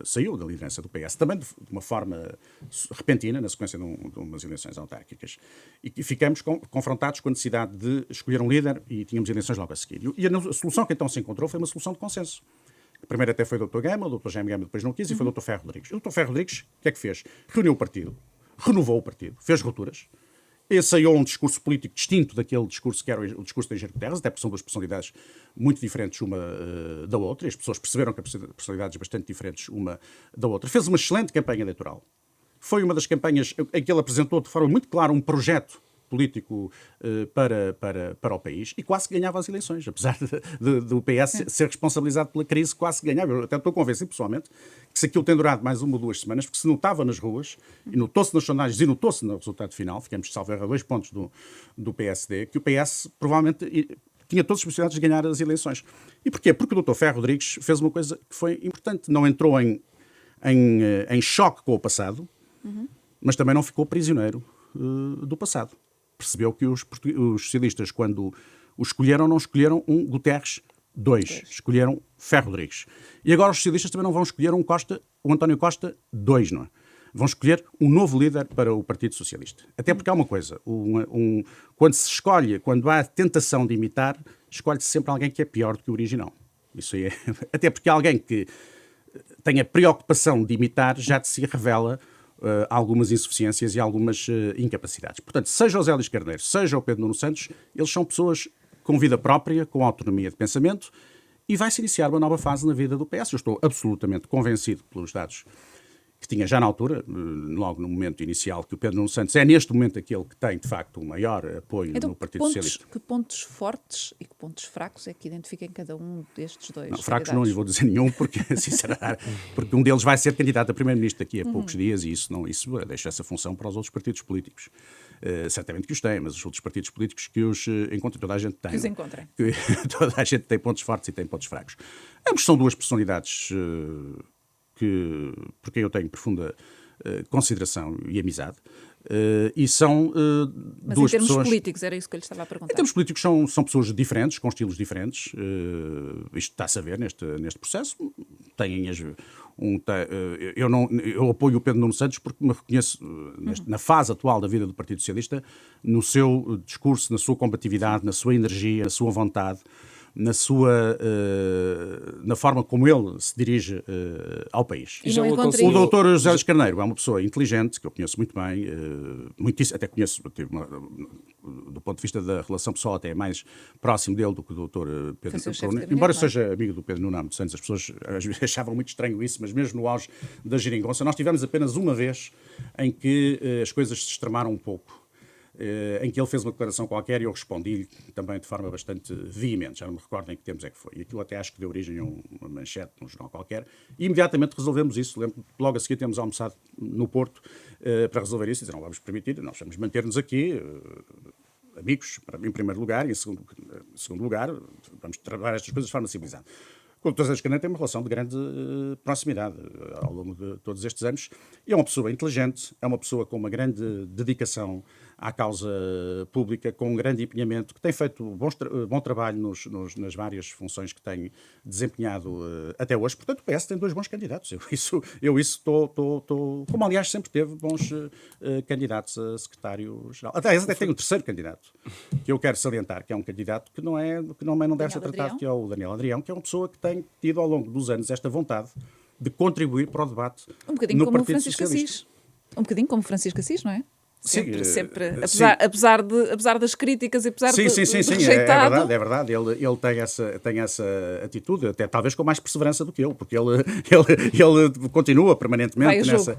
[SPEAKER 2] saiu da liderança do PS, também de uma forma repentina, na sequência de umas eleições autárquicas. E ficamos confrontados com a necessidade de escolher um líder e tínhamos eleições logo a seguir. E a solução que então se encontrou foi uma solução de consenso. Primeiro até foi o Dr. Gama, o Dr. Jaime Gama depois não quis, e foi o Dr. Ferro Rodrigues. E o Dr. Ferro Rodrigues, o que é que fez? Reuniu o partido, renovou o partido, fez rupturas, ensaiou um discurso político distinto daquele discurso que era o discurso da Engenheiro Guterres, até porque são duas personalidades muito diferentes uma da outra, e as pessoas perceberam que há personalidades bastante diferentes uma da outra. Fez uma excelente campanha eleitoral. Foi uma das campanhas em que ele apresentou de forma muito clara um projeto político para o país e quase que ganhava as eleições, apesar do PS ser responsabilizado pela crise, quase que ganhava. Eu até estou convencido pessoalmente que se aquilo tem durado mais 1 ou 2 semanas, porque se notava nas ruas e notou-se nas sondagens e notou-se no resultado final, ficamos salvo erro a 2 pontos do PSD, que o PS provavelmente tinha todas as possibilidades de ganhar as eleições. E porquê? Porque o Dr. Ferro Rodrigues fez uma coisa que foi importante, não entrou em choque com o passado, mas também não ficou prisioneiro do passado. Percebeu que os socialistas, quando O escolheram, não escolheram um Guterres 2. Escolheram Ferro Rodrigues. E agora os socialistas também não vão escolher um António Costa 2, não é? Vão escolher um novo líder para o Partido Socialista. Até porque há uma coisa, quando se escolhe, quando há tentação de imitar, escolhe-se sempre alguém que é pior do que o original. Isso aí é... Até porque alguém que tem a preocupação de imitar já de si revela algumas insuficiências e algumas incapacidades. Portanto, seja o Zé Luís Carneiro, seja o Pedro Nuno Santos, eles são pessoas com vida própria, com autonomia de pensamento, e vai-se iniciar uma nova fase na vida do PS. Eu estou absolutamente convencido pelos dados que tinha já na altura, logo no momento inicial, que o Pedro Nuno Santos é neste momento aquele que tem, de facto, o maior apoio no Partido Socialista.
[SPEAKER 3] Que pontos fortes e que pontos fracos é que identifica em cada um destes dois?
[SPEAKER 2] Não, fracos não lhe vou dizer nenhum, porque, sinceramente, porque um deles vai ser candidato a primeiro-ministro daqui a poucos dias e isso deixa essa função para os outros partidos políticos. Certamente que os têm, mas os outros partidos políticos que os encontram, toda a gente tem.
[SPEAKER 3] Que os encontrem.
[SPEAKER 2] Toda a gente tem pontos fortes e tem pontos fracos. Ambos são duas personalidades por quem eu tenho profunda consideração e amizade, e são
[SPEAKER 3] mas
[SPEAKER 2] duas pessoas...
[SPEAKER 3] Mas em termos políticos, era isso que eu lhe estava a perguntar.
[SPEAKER 2] Em termos políticos são pessoas diferentes, com estilos diferentes, isto está-se a ver neste processo. Eu apoio o Pedro Nuno Santos porque me reconheço, na fase atual da vida do Partido Socialista, no seu discurso, na sua combatividade, na sua energia, na sua vontade, na forma como ele se dirige ao país. O doutor José Luís Carneiro é uma pessoa inteligente, que eu conheço muito bem, até conheço, do ponto de vista da relação pessoal, até é mais próximo dele do que o doutor Pedro Nuno. Embora eu seja amigo do Pedro Nuno há muitos anos, as pessoas às vezes achavam muito estranho isso, mas mesmo no auge da geringonça, nós tivemos apenas uma vez em que as coisas se extremaram um pouco. Em que ele fez uma declaração qualquer e eu respondi-lhe também de forma bastante veemente, já não me recordo em que tempos é que foi. E aquilo até acho que deu origem a uma manchete num jornal qualquer. E imediatamente resolvemos isso. Logo a seguir temos almoçado no Porto para resolver isso e dizer, não vamos permitir, nós vamos manter-nos aqui, amigos, em primeiro lugar, e em segundo lugar, vamos trabalhar estas coisas de forma civilizada. O Dr. Zé Luís Carneiro tem uma relação de grande proximidade ao longo de todos estes anos. E é uma pessoa inteligente, é uma pessoa com uma grande dedicação à causa pública, com um grande empenhamento, que tem feito bom trabalho nas várias funções que tem desempenhado até hoje. Portanto, o PS tem dois bons candidatos. Eu estou, como aliás sempre teve bons candidatos a secretário-geral. Até tem um terceiro candidato, que eu quero salientar, que é um candidato que não deve ser tratado, que é o Daniel Adrião, que é uma pessoa que tem tido ao longo dos anos esta vontade de contribuir para o debate no Partido Socialista.
[SPEAKER 3] Um bocadinho como Francisco Assis, não é? Sempre,
[SPEAKER 2] sim.
[SPEAKER 3] apesar das críticas e apesar de rejeitado.
[SPEAKER 2] É verdade. Ele tem essa atitude, até talvez com mais perseverança do que eu, porque ele continua permanentemente nessa...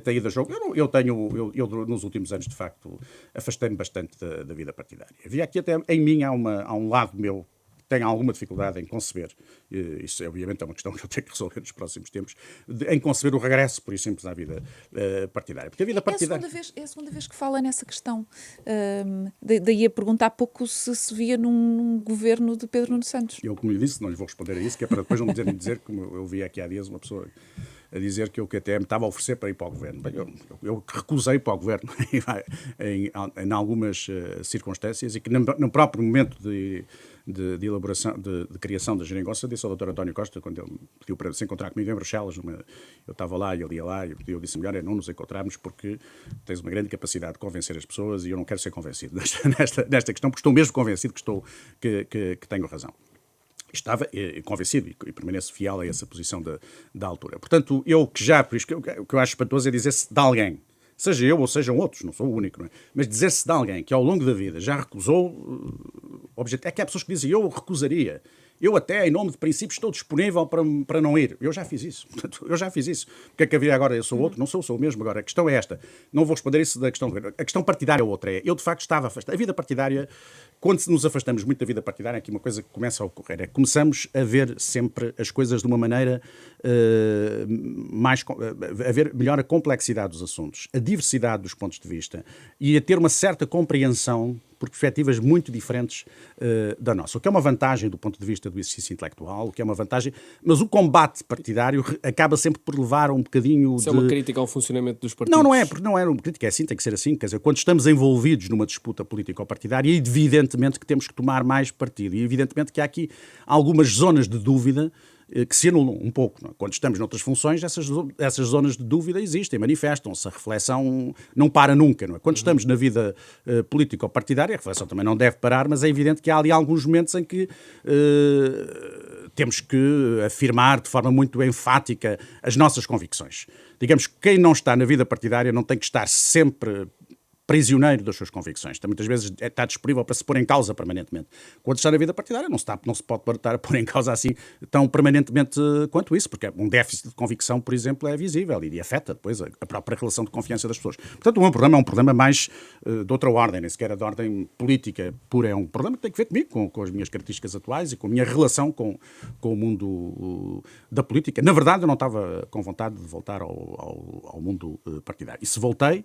[SPEAKER 2] tem ido a jogo. Eu nos últimos anos, de facto, afastei-me bastante da vida partidária. Havia aqui até, em mim, há um lado meu tenho alguma dificuldade em conceber, isso obviamente é uma questão que eu tenho que resolver nos próximos tempos, em conceber o regresso, por exemplo, à vida partidária. Porque a vida partidária...
[SPEAKER 3] É a segunda vez que fala nessa questão. Daí a perguntar há pouco se via num governo de Pedro Nuno Santos.
[SPEAKER 2] Eu, como lhe disse, não lhe vou responder a isso, que é para depois não me dizer, como eu vi aqui há dias uma pessoa a dizer que eu que até me estava a oferecer para ir para o governo. Bem, eu recusei para o governo em algumas circunstâncias e que no próprio momento de elaboração, de criação da geringonça, disse ao Dr. António Costa, quando ele me pediu para se encontrar comigo em Bruxelas, eu estava lá e ele ia lá, e eu disse, melhor é não nos encontrarmos porque tens uma grande capacidade de convencer as pessoas e eu não quero ser convencido nesta questão, porque estou mesmo convencido que tenho razão. Estava convencido e permaneço fiel a essa posição da altura. Portanto, por isso que eu acho espantoso é dizer-se de alguém, seja eu ou sejam outros, não sou o único, não é? Mas dizer-se de alguém que ao longo da vida já recusou, é que há pessoas que dizem, eu recusaria, eu até em nome de princípios estou disponível para não ir. Eu já fiz isso. Portanto, o que é que havia agora? Eu sou outro? Não sou o mesmo agora. A questão é esta. Não vou responder isso da questão. A questão partidária é outra. Eu, de facto, estava afastado. A vida partidária, quando nos afastamos muito da vida partidária, aqui uma coisa que começa a ocorrer. Começamos a ver sempre as coisas de uma maneira a ver melhor a complexidade dos assuntos, a diversidade dos pontos de vista e a ter uma certa compreensão por perspectivas muito diferentes da nossa. O que é uma vantagem do ponto de vista do exercício intelectual, o que é uma vantagem, mas o combate partidário acaba sempre por levar a um bocadinho
[SPEAKER 1] Isso é uma crítica ao funcionamento dos partidos?
[SPEAKER 2] Não é, porque não é uma crítica, é assim, tem que ser assim. Quer dizer, quando estamos envolvidos numa disputa político-partidária, evidentemente que temos que tomar mais partido. E evidentemente que há aqui algumas zonas de dúvida que se anulam um pouco. Não é? Quando estamos noutras funções, essas zonas de dúvida existem, manifestam-se. A reflexão não para nunca. Não é? Quando estamos na vida político-partidária, a reflexão também não deve parar, mas é evidente que há ali alguns momentos em que temos que afirmar de forma muito enfática as nossas convicções. Digamos que quem não está na vida partidária não tem que estar sempre prisioneiro das suas convicções. Muitas vezes está disponível para se pôr em causa permanentemente. Quando está na vida partidária não se pode estar a pôr em causa assim tão permanentemente quanto isso, porque um déficit de convicção, por exemplo, é visível e afeta depois a própria relação de confiança das pessoas. Portanto, o meu problema é um problema mais de outra ordem, nem sequer é de ordem política pura. É um problema que tem que ver comigo, com as minhas características atuais e com a minha relação com o mundo da política. Na verdade, eu não estava com vontade de voltar ao mundo partidário. E se voltei,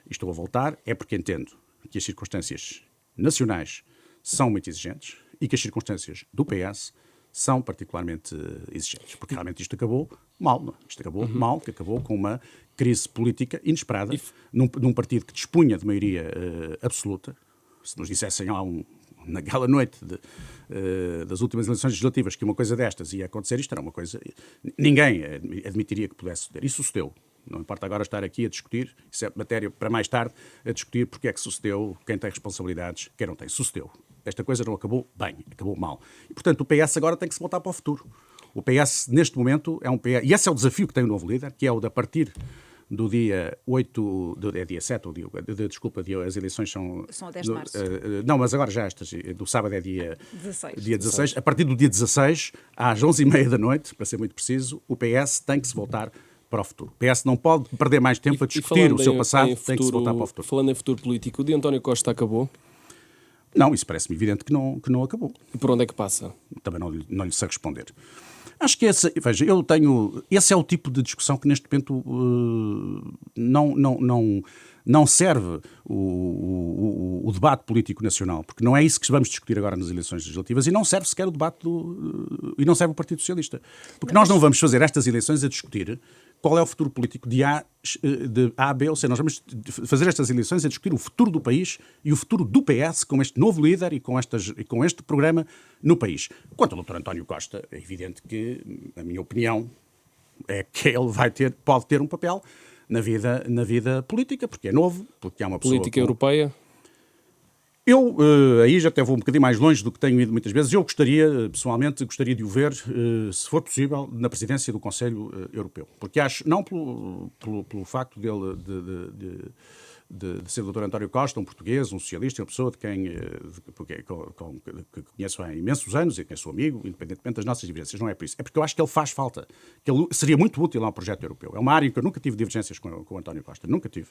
[SPEAKER 2] e estou a voltar, é porque entendo que as circunstâncias nacionais são muito exigentes e que as circunstâncias do PS são particularmente exigentes. Porque realmente isto acabou mal. Não? Isto acabou mal, que acabou com uma crise política inesperada num partido que dispunha de maioria absoluta. Se nos dissessem naquela noite das últimas eleições legislativas que uma coisa destas ia acontecer, isto era uma coisa... Ninguém admitiria que pudesse suceder. Isso sucedeu. Não importa agora estar aqui a discutir, isso é matéria para mais tarde, a discutir porque é que sucedeu, quem tem responsabilidades, quem não tem. Sucedeu. Esta coisa não acabou bem, acabou mal. E, portanto, o PS agora tem que se voltar para o futuro. O PS, neste momento, é um PS... E esse é o desafio que tem o novo líder, que é o de, a partir do dia 8... É dia 7, ou desculpa, as eleições são...
[SPEAKER 3] São a 10 de março.
[SPEAKER 2] Não, mas agora já estas, do sábado é dia
[SPEAKER 3] 16.
[SPEAKER 2] Dia 16. A partir do dia 16, às 11h30 da noite, para ser muito preciso, o PS tem que se voltar para o futuro. O PS não pode perder mais tempo a discutir o seu passado, tem que se voltar para o futuro.
[SPEAKER 1] Falando em futuro político, o de António Costa acabou?
[SPEAKER 2] Não, isso parece-me evidente que não acabou.
[SPEAKER 1] E por onde é que passa?
[SPEAKER 2] Também não lhe sei responder. Acho que esse é o tipo de discussão que neste momento não serve o debate político nacional, porque não é isso que vamos discutir agora nas eleições legislativas e não serve sequer o debate e não serve o Partido Socialista. Porque nós não vamos fazer estas eleições a discutir qual é o futuro político de A, B ou C. Nós vamos fazer estas eleições a discutir o futuro do país e o futuro do PS com este novo líder e com este programa no país. Quanto ao Dr. António Costa, é evidente que, na minha opinião, é que ele pode ter um papel na vida política, porque é novo, porque é uma pessoa...
[SPEAKER 1] Política europeia?
[SPEAKER 2] Eu aí já até vou um bocadinho mais longe do que tenho ido muitas vezes. Eu pessoalmente, gostaria de o ver, se for possível, na presidência do Conselho Europeu. Porque acho, não pelo facto dele de ser o Dr. António Costa, um português, um socialista, uma pessoa que conheço há imensos anos e que é seu amigo, independentemente das nossas divergências. Não é por isso. É porque eu acho que ele faz falta, que ele seria muito útil ao projeto europeu. É uma área em que eu nunca tive divergências com o António Costa. Nunca tive.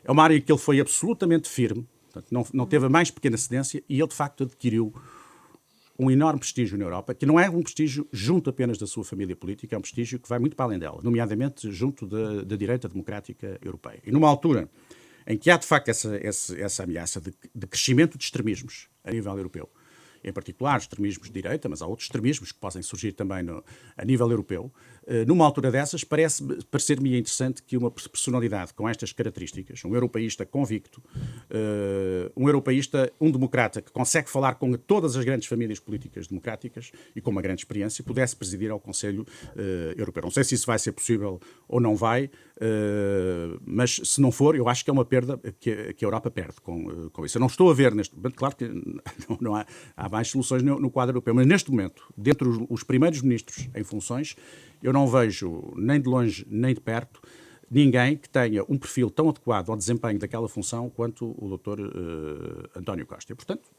[SPEAKER 2] É uma área em que ele foi absolutamente firme. Portanto, não teve a mais pequena cedência e ele, de facto, adquiriu um enorme prestígio na Europa, que não é um prestígio junto apenas da sua família política, é um prestígio que vai muito para além dela, nomeadamente junto da direita democrática europeia. E numa altura em que há, de facto, essa ameaça de crescimento de extremismos a nível europeu, em particular extremismos de direita, mas há outros extremismos que podem surgir também a nível europeu. Numa altura dessas, parecer-me interessante que uma personalidade com estas características, um europeísta convicto, um democrata que consegue falar com todas as grandes famílias políticas democráticas e com uma grande experiência, pudesse presidir ao Conselho Europeu. Não sei se isso vai ser possível ou não vai, mas se não for, eu acho que é uma perda que a Europa perde com isso. Eu não estou a ver neste momento, claro que não há mais soluções no quadro europeu, mas neste momento, dentre os primeiros ministros em funções, eu não vejo, nem de longe nem de perto, ninguém que tenha um perfil tão adequado ao desempenho daquela função quanto o Dr. António Costa. E, portanto,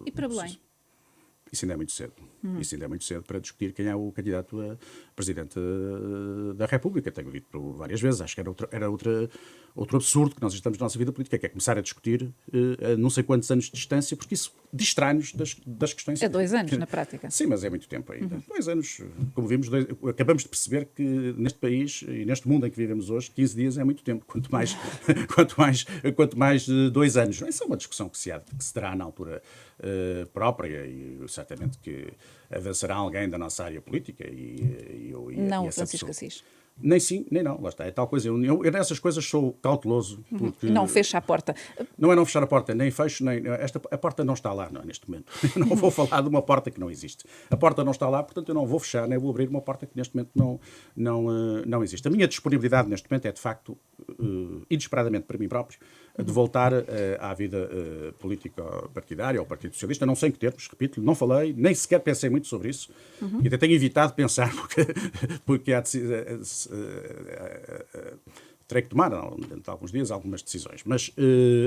[SPEAKER 3] e para Belém?
[SPEAKER 2] Isso ainda é muito cedo. Isso ainda é muito cedo para discutir quem é o candidato a Presidente da República. Tenho dito várias vezes, acho que era outro absurdo que nós estamos na nossa vida política, que é começar a discutir a não sei quantos anos de distância, porque isso distrai-nos das questões.
[SPEAKER 3] É 2 anos, na prática.
[SPEAKER 2] Sim, mas é muito tempo ainda. 2 anos, como vimos, acabamos de perceber que neste país e neste mundo em que vivemos hoje, 15 dias é muito tempo, quanto mais 2 anos. Essa é uma discussão que se dará na altura própria e certamente que avançará alguém da nossa área política
[SPEAKER 3] Não, Francisco Assis.
[SPEAKER 2] Nem sim, nem não, lá está, é tal coisa. Eu nessas coisas sou cauteloso. Porque
[SPEAKER 3] não fecha a porta.
[SPEAKER 2] Não é não fechar a porta, nem fecho, a porta não está lá neste momento. Eu não vou falar de uma porta que não existe. A porta não está lá, portanto eu não vou fechar, nem vou abrir uma porta que neste momento não existe. A minha disponibilidade neste momento é, de facto, inesperadamente para mim próprio, de voltar à vida político-partidária, ao Partido Socialista. Não sei em que termos, repito, não falei, nem sequer pensei muito sobre isso. E até tenho evitado pensar, porque terei que tomar, dentro de alguns dias, algumas decisões. Mas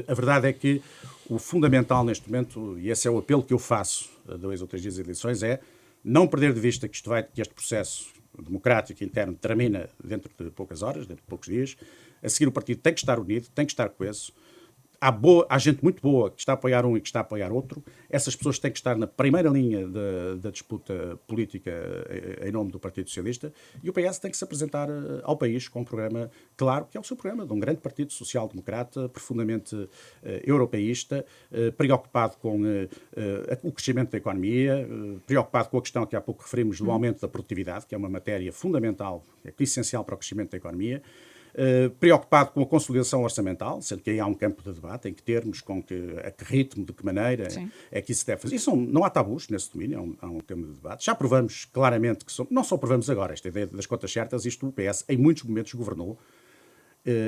[SPEAKER 2] a verdade é que o fundamental neste momento, e esse é o apelo que eu faço a 2 ou 3 dias de eleições, é não perder de vista que este processo democrático interno termina dentro de poucas horas, dentro de poucos dias. A seguir, o partido tem que estar unido, tem que estar coeso. Há gente muito boa que está a apoiar um e que está a apoiar outro. Essas pessoas têm que estar na primeira linha da disputa política em nome do Partido Socialista, e o PS tem que se apresentar ao país com um programa claro, que é o seu programa, de um grande partido social-democrata, profundamente europeísta, preocupado com o crescimento da economia, preocupado com a questão que há pouco referimos do aumento da produtividade, que é uma matéria fundamental, é essencial para o crescimento da economia. Preocupado com a consolidação orçamental, sendo que aí há um campo de debate em que termos, a que ritmo, de que maneira é que isso deve fazer. Não há tabus nesse domínio, há um tema de debate. Já provamos claramente que não só provamos agora esta ideia das contas certas, isto o PS em muitos momentos governou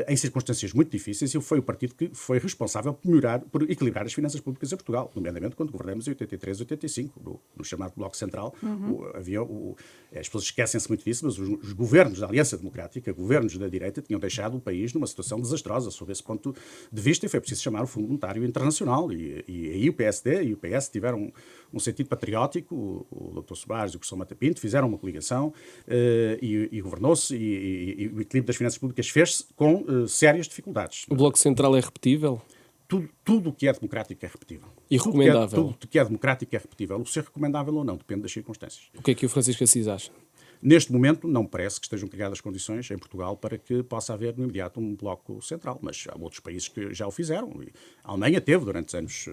[SPEAKER 2] em circunstâncias muito difíceis, e foi o partido que foi responsável por equilibrar as finanças públicas em Portugal, nomeadamente quando governamos em 83 e 85, no chamado Bloco Central. As pessoas esquecem-se muito disso, mas os governos da Aliança Democrática, governos da direita, tinham deixado o país numa situação desastrosa sob esse ponto de vista, e foi preciso chamar o Fundo Monetário Internacional, e aí o PSD e o PS tiveram um sentido patriótico, o Dr. Soares e o professor Mata Pinto fizeram uma coligação e governou-se, e o equilíbrio das finanças públicas fez-se com sérias dificuldades.
[SPEAKER 1] O Bloco Central é repetível?
[SPEAKER 2] Tudo o que é democrático é repetível.
[SPEAKER 1] E recomendável?
[SPEAKER 2] Tudo o que é democrático é repetível. O ser recomendável ou não, depende das circunstâncias.
[SPEAKER 1] O que é que o Francisco Assis acha?
[SPEAKER 2] Neste momento, não me parece que estejam criadas condições em Portugal para que possa haver no imediato um bloco central, mas há outros países que já o fizeram. A Alemanha teve, durante anos,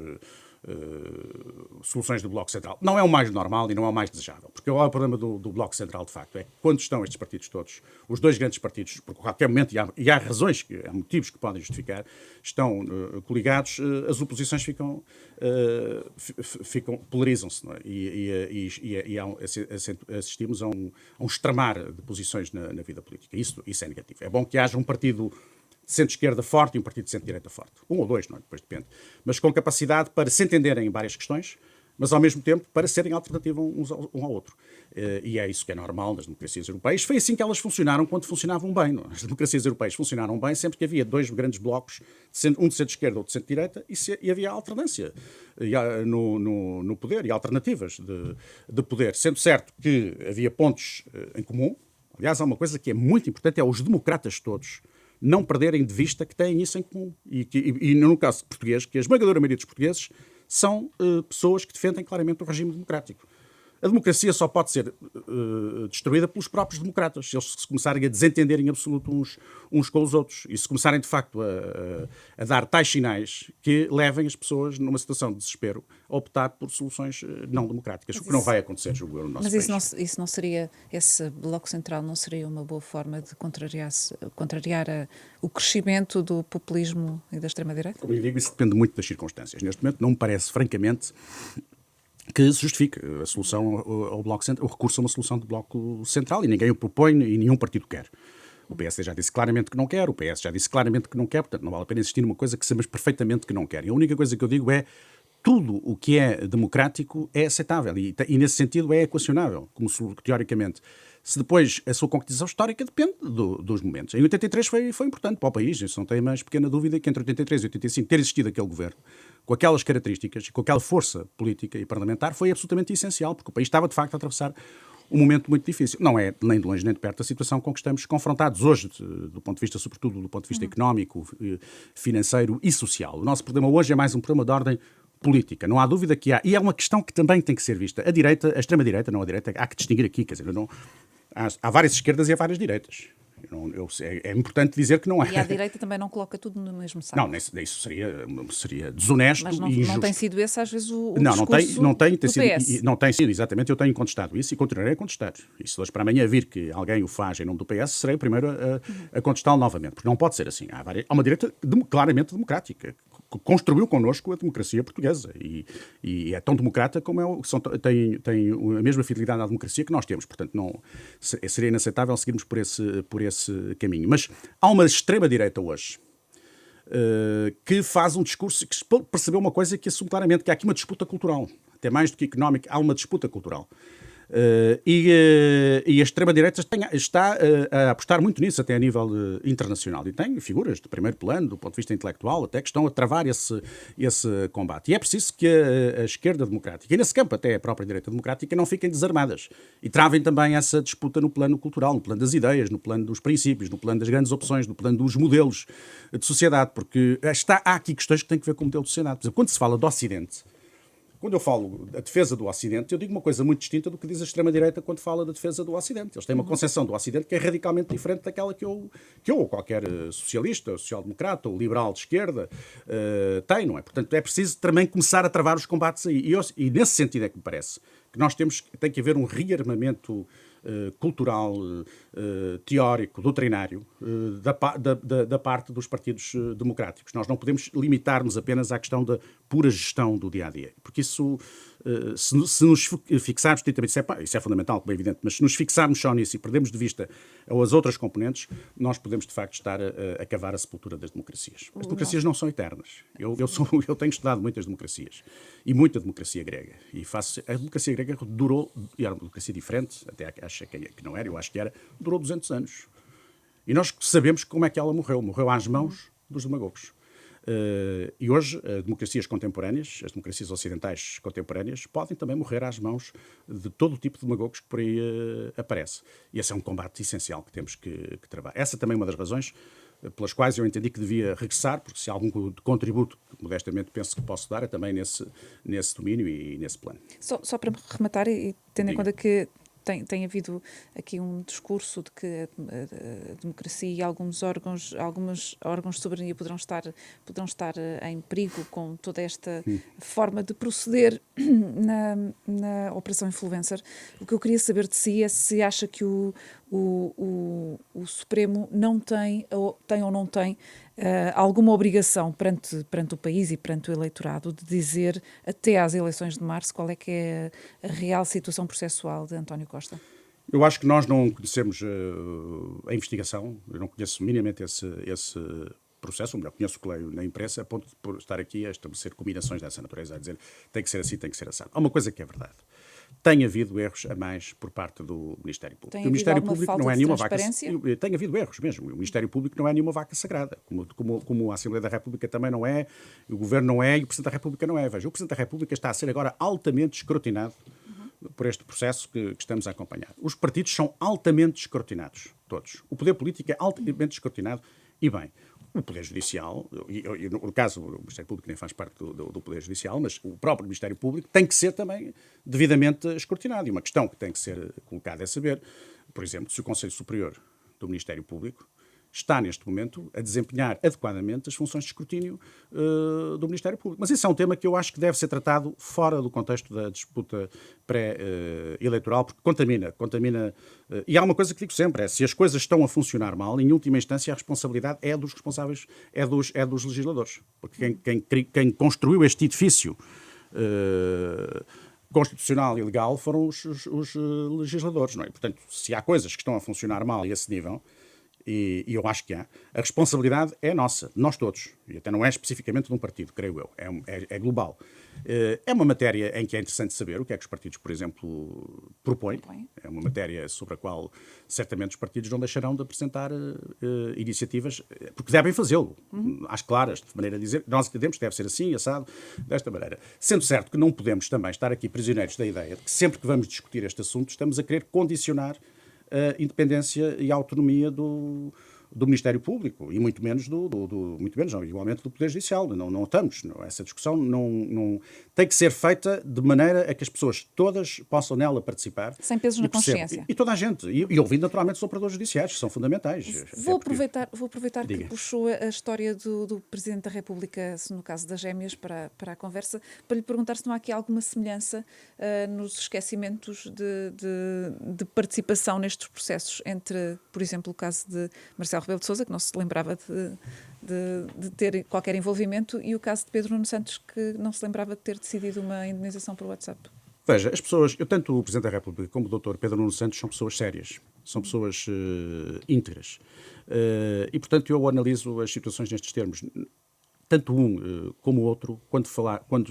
[SPEAKER 2] soluções do Bloco Central. Não é o mais normal e não é o mais desejável, porque o problema do Bloco Central, de facto, é que quando estão estes partidos todos, os dois grandes partidos, por qualquer momento, e há razões, há motivos que podem justificar, estão coligados, as oposições polarizam-se, não é? E assistimos a um extremar de posições na vida política. Isso é negativo. É bom que haja um partido de centro-esquerda forte e um partido de centro-direita forte. Um ou dois, não é? Depois depende. Mas com capacidade para se entenderem em várias questões, mas ao mesmo tempo para serem alternativa um ao outro. E é isso que é normal nas democracias europeias. Foi assim que elas funcionaram quando funcionavam bem. Não? As democracias europeias funcionaram bem sempre que havia dois grandes blocos, um de centro-esquerda ou de centro-direita, e havia alternância no poder e alternativas de poder. Sendo certo que havia pontos em comum. Aliás, há uma coisa que é muito importante, é os democratas todos não perderem de vista que têm isso em comum. E no caso português, que a esmagadora maioria dos portugueses são pessoas que defendem claramente o regime democrático. A democracia só pode ser destruída pelos próprios democratas, se eles se começarem a desentender em absoluto uns com os outros, e se começarem de facto a dar tais sinais que levem as pessoas numa situação de desespero a optar por soluções não democráticas, o que não vai acontecer, julgo eu, no nosso país.
[SPEAKER 3] Mas isso não seria, esse Bloco Central não seria uma boa forma de contrariar o crescimento do populismo e da extrema-direita?
[SPEAKER 2] Como eu digo, isso depende muito das circunstâncias. Neste momento não me parece, francamente, que se justifique a solução ao Bloco Central, o recurso a uma solução de Bloco Central, e ninguém o propõe e nenhum partido quer. O PSD já disse claramente que não quer, o PS já disse claramente que não quer, portanto não vale a pena insistir numa coisa que sabemos perfeitamente que não quer. E a única coisa que eu digo é tudo o que é democrático é aceitável e nesse sentido é equacionável, como teoricamente. Se depois a sua concretização histórica depende dos momentos. Em 83 foi importante para o país, isso não tem mais pequena dúvida que entre 83 e 85 ter existido aquele governo, com aquelas características e com aquela força política e parlamentar, foi absolutamente essencial, porque o país estava de facto a atravessar um momento muito difícil. Não é nem de longe nem de perto a situação com que estamos confrontados hoje, do ponto de vista, sobretudo do ponto de vista económico, financeiro e social. O nosso problema hoje é mais um problema de ordem política. Não há dúvida que há. E é uma questão que também tem que ser vista. A extrema-direita, não a direita, há que distinguir aqui. Quer dizer, há várias esquerdas e há várias direitas. É importante dizer que não há.
[SPEAKER 3] E a direita também não coloca tudo no mesmo saco.
[SPEAKER 2] Não, isso seria desonesto.
[SPEAKER 3] Mas
[SPEAKER 2] e injusto.
[SPEAKER 3] Não tem sido esse, às vezes, o
[SPEAKER 2] não,
[SPEAKER 3] discurso
[SPEAKER 2] não tem
[SPEAKER 3] do
[SPEAKER 2] sido,
[SPEAKER 3] PS.
[SPEAKER 2] não tem sido, exatamente. Eu tenho contestado isso e continuarei a contestar. E se hoje para amanhã vir que alguém o faz em nome do PS, serei o primeiro a contestá-lo novamente. Porque não pode ser assim. Há uma direita claramente democrática, que construiu connosco a democracia portuguesa. E é tão democrata como tem a mesma fidelidade à democracia que nós temos. Portanto, seria inaceitável seguirmos por esse caminho. Mas há uma extrema-direita hoje que faz um discurso que percebeu uma coisa que assume claramente, que há aqui uma disputa cultural. Até mais do que económica, há uma disputa cultural. E a extrema-direita está a apostar muito nisso, até a nível internacional. E tem figuras de primeiro plano, do ponto de vista intelectual, até que estão a travar esse combate. E é preciso que a esquerda democrática, e nesse campo até a própria direita democrática, não fiquem desarmadas. E travem também essa disputa no plano cultural, no plano das ideias, no plano dos princípios, no plano das grandes opções, no plano dos modelos de sociedade. Porque há aqui questões que têm que ver com o modelo de sociedade. Por exemplo, quando se fala do Ocidente, quando eu falo da defesa do Ocidente, eu digo uma coisa muito distinta do que diz a extrema-direita quando fala da defesa do Ocidente. Eles têm uma concepção do Ocidente que é radicalmente diferente daquela que eu ou qualquer socialista, social-democrata ou liberal de esquerda tem, não é? Portanto, é preciso também começar a travar os combates aí. E nesse sentido é que me parece que tem que haver um rearmamento cultural, teórico, doutrinário, da parte dos partidos democráticos. Nós não podemos limitar-nos apenas à questão da pura gestão do dia-a-dia, porque isso, se nos fixarmos, isso é fundamental, como é evidente, mas se nos fixarmos só nisso e perdermos de vista as outras componentes, nós podemos, de facto, estar a cavar a sepultura das democracias. As democracias não são eternas. Eu tenho estudado muitas democracias, e muita democracia grega. A democracia grega durou, e era uma democracia diferente, até acho que não era, eu acho que era, durou 200 anos. E nós sabemos como é que ela morreu. Morreu às mãos dos demagogos. E hoje, as democracias contemporâneas, as democracias ocidentais contemporâneas, podem também morrer às mãos de todo o tipo de demagogos que por aí aparece. E esse é um combate essencial que temos que travar. Essa também é uma das razões pelas quais eu entendi que devia regressar, porque se há algum contributo, que modestamente penso que posso dar, é também nesse domínio e nesse plano.
[SPEAKER 3] Só para rematar, e tendo em conta que tem havido aqui um discurso de que a democracia e alguns órgãos de soberania poderão estar em perigo com toda esta forma de proceder na Operação Influencer. O que eu queria saber de si é se acha que o Supremo não tem ou não tem alguma obrigação perante o país e perante o eleitorado de dizer até às eleições de março qual é que é a real situação processual de António Costa?
[SPEAKER 2] Eu acho que nós não conhecemos a investigação, eu não conheço minimamente esse processo, ou melhor, conheço o que leio na imprensa, a ponto de estar aqui a estabelecer combinações dessa natureza, a dizer tem que ser assim, tem que ser assado. Há uma coisa que é verdade. Tem havido erros a mais por parte do Ministério Público.
[SPEAKER 3] O Ministério Público não é nenhuma vaca.
[SPEAKER 2] Tem havido erros mesmo. O Ministério Público não é nenhuma vaca sagrada, como a Assembleia da República também não é, o Governo não é e o Presidente da República não é. Veja, o Presidente da República está a ser agora altamente escrutinado por este processo que estamos a acompanhar. Os partidos são altamente escrutinados, todos. O poder político é altamente escrutinado e bem. O Poder Judicial, e no caso o Ministério Público nem faz parte do Poder Judicial, mas o próprio Ministério Público tem que ser também devidamente escrutinado. E uma questão que tem que ser colocada é saber, por exemplo, se o Conselho Superior do Ministério Público está, neste momento, a desempenhar adequadamente as funções de escrutínio do Ministério Público. Mas isso é um tema que eu acho que deve ser tratado fora do contexto da disputa pré-eleitoral, porque contamina. E há uma coisa que digo sempre, se as coisas estão a funcionar mal, em última instância a responsabilidade é dos responsáveis, é dos legisladores. Porque quem construiu este edifício constitucional e legal foram os legisladores, não é? Portanto, se há coisas que estão a funcionar mal a esse nível, e eu acho que há, a responsabilidade é nossa, de nós todos, e até não é especificamente de um partido, creio eu, é global. É uma matéria em que é interessante saber o que é que os partidos, por exemplo, propõem. É uma matéria sobre a qual certamente os partidos não deixarão de apresentar iniciativas, porque devem fazê-lo, às claras, de maneira a dizer, nós entendemos que deve ser assim, assado, desta maneira. Sendo certo que não podemos também estar aqui prisioneiros da ideia de que sempre que vamos discutir este assunto estamos a querer condicionar a independência e a autonomia do do Ministério Público e muito menos muito menos, não, igualmente do Poder Judicial. Não estamos. Não, essa discussão não tem que ser feita de maneira a que as pessoas todas possam nela participar.
[SPEAKER 3] Sem pesos na consciência.
[SPEAKER 2] E toda a gente. E ouvindo naturalmente os operadores judiciais, que são fundamentais.
[SPEAKER 3] Vou aproveitar que puxou a história do Presidente da República, no caso das gêmeas, para a conversa, para lhe perguntar se não há aqui alguma semelhança nos esquecimentos de participação nestes processos entre, por exemplo, o caso de Marcelo Rebelo de Sousa, que não se lembrava de ter qualquer envolvimento, e o caso de Pedro Nuno Santos, que não se lembrava de ter decidido uma indemnização por WhatsApp.
[SPEAKER 2] Veja, as pessoas, tanto o Presidente da República como o Dr. Pedro Nuno Santos são pessoas sérias, são pessoas íntegras. E, portanto, eu analiso as situações nestes termos. Tanto um como o outro, quando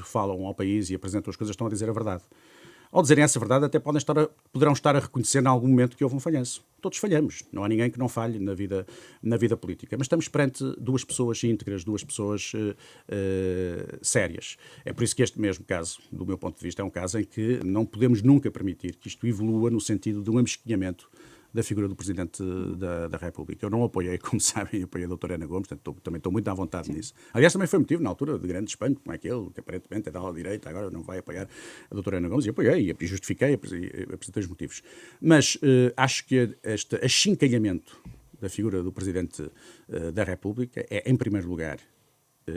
[SPEAKER 2] falam ao país e apresentam as coisas, estão a dizer a verdade. Ao dizerem essa verdade, até poderão estar a reconhecer em algum momento que houve um falhanço. Todos falhamos. Não há ninguém que não falhe na vida política. Mas estamos perante duas pessoas íntegras, duas pessoas sérias. É por isso que este mesmo caso, do meu ponto de vista, é um caso em que não podemos nunca permitir que isto evolua no sentido de um amesquinhamento da figura do Presidente da República. Eu não apoiei, como sabem, apoiei a doutora Ana Gomes, portanto, também estou muito à vontade nisso. Aliás, também foi motivo, na altura, de grande espanto, como é que ele, que aparentemente é da ala direita, agora não vai apoiar a doutora Ana Gomes, e apoiei, e justifiquei, apresentei os motivos. Mas acho que este achincalhamento da figura do Presidente da República é, em primeiro lugar,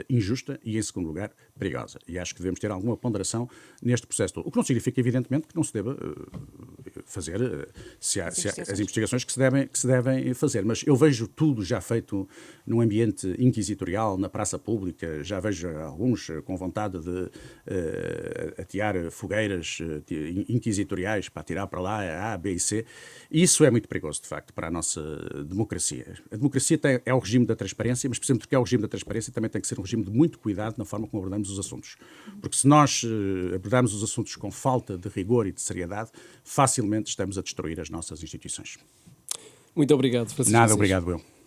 [SPEAKER 2] injusta e, em segundo lugar, perigosa. E acho que devemos ter alguma ponderação neste processo todo. O que não significa, evidentemente, que não se deva fazer as investigações que se devem fazer. Mas eu vejo tudo já feito num ambiente inquisitorial, na praça pública, já vejo alguns com vontade de atear fogueiras inquisitoriais para atirar para lá A, B e C. E isso é muito perigoso, de facto, para a nossa democracia. A democracia é o regime da transparência, mas, precisamente porque é o regime da transparência, também tem que ser um regime de muito cuidado na forma como abordamos os assuntos. Porque se nós abordarmos os assuntos com falta de rigor e de seriedade, facilmente estamos a destruir as nossas instituições.
[SPEAKER 1] Muito obrigado, Francisco.
[SPEAKER 2] Nada, obrigado eu.